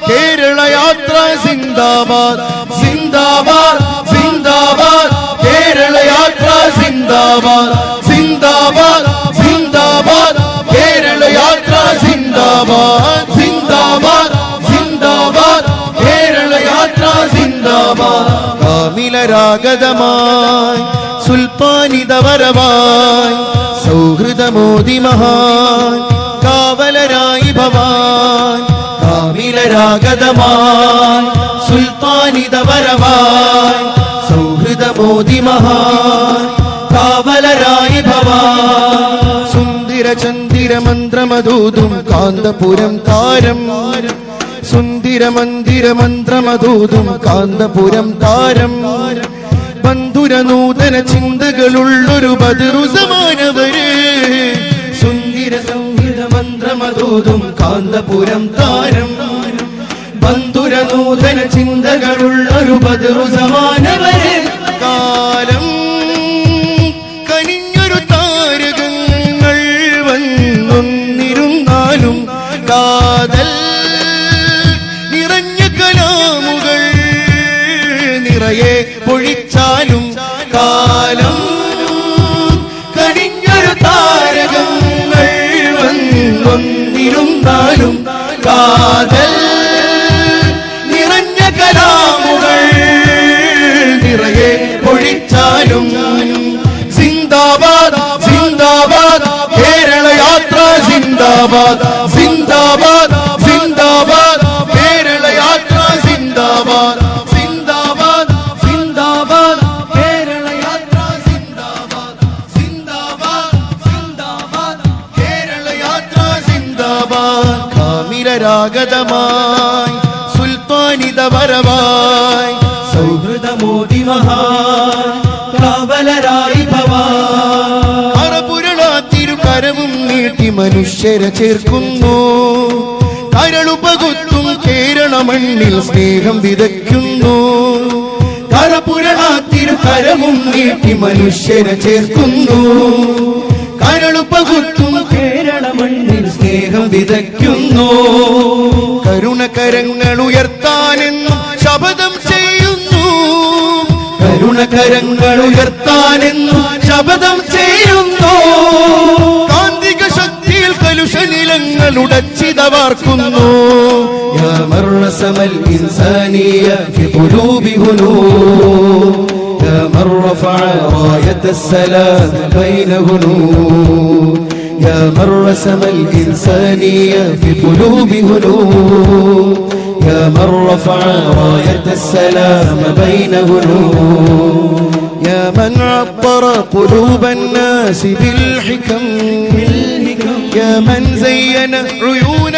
കേരള യാത്ര സിന്ദാബാദ് സിന്ദാബാദ് സിന്ദാബാദ് കേരള യാത്ര സിന്ദാബാദ് സിന്ദാബാദ് സിന്ദാബാദ് കേരള യാത്ര സിന്ദാബാദ് സിന്ദാബാദ് സിന്ദാബാദ് കേരള യാത്ര സിന്ദാബാദ് കാമിലരാഗതമായി സുൽത്താനിതവരവായി സൗഹൃദമോദി മഹാൻ കാവലരായി ഭവാൻ കാമിലരാഗതമായി സുൽത്താനിതവരവായി സൗഹൃദമോദി മഹാൻ കാവലരായി ഭവാൻ സുന്ദര ചന്ദിര മന്ത്രമധൂതും കാന്തപുരം താരം സുന്ദര മന്ദിര മന്ത്രമധൂതും കാന്തപുരം താരം ബന്ധുര നൂതന ചിന്തകളുള്ളൊരു ബദറു സമാനവര് സുന്ദര സംഗീത മന്ത്രമധൂതും കാന്തപുരം താരം ബന്ധുര നൂതന ചിന്തകളുള്ളൊരു ബദറു സമാനവര് കാലം കനിഞ്ഞൊരു താരകങ്ങൾ വന്നൊന്നിരുന്നാലും കാതൽ നിറഞ്ഞ കലാമുകൾ നിറയെ പൊഴിച്ചാലും കാലം കനിഞ്ഞൊരു താരകങ്ങൾ വന്നൊന്നിരുന്നാലും കാതൽ നിറഞ്ഞ കലാമുകൾ നിറയെ പൊഴിച്ചാലും സിന്ദാബാദ് സിന്ദാബാദ് കേരള യാത്ര സിന്ദാബാദ് സിന്ദാബാദ് സിന്ദാബാദ് കേരള യാത്ര സിന്ദാബാദ് സിന്ദാബാദ് സിന്ദാബാദ് കേരള യാത്ര സിന്ദാബാദ് സിന്ദാബാദ് സിന്ദാബാദ് കേരള യാത്ര സിന്ദാബാദ് കാമിലരാഗതമായി സുൽത്താനിതവരവായി സൗഹൃദമോദി മഹാൻ കാവലരായി ഭവാൻ അറപുരളാത്തിരുകരവും നീട്ടി മനുഷ്യരെ ചേർക്കുന്നു കരളുപകുത്തും കേരള മണ്ണിൽ സ്നേഹം വിതയ്ക്കുന്നു കരപുരളാത്തിരുകരവും നീട്ടി മനുഷ്യരെ ചേർക്കുന്നു കരളുപകുത്തും കേരള മണ്ണിൽ സ്നേഹം വിതയ്ക്കുന്നു കരുണകരങ്ങൾ ഉയർത്താനെന്നും ശപഥം ചെയ്യുന്നു കരുണകരങ്ങൾ ഉയർത്താനെന്നും ശപഥം ചെയ്യുന്നു കാന്തിക ശക്തിയിൽ കലുഷനിലങ്ങൾ ഉടച്ചിതവാർക്കുന്നു യാ മർറസമൽ ഇൻസാനിയ ഫി ഖുലൂബി ഹുനൂർ യാ മൻ റഫഅ റായത്തസ് സലാം ബൈന ഹുനൂർ യാ മർറസമൽ ഇൻസാനിയ ഫി ഖുലൂബി ഹുനൂർ يا من رفع راية السلام بين هنوء يا من عطر قلوب الناس بالحكم يا من زين عيون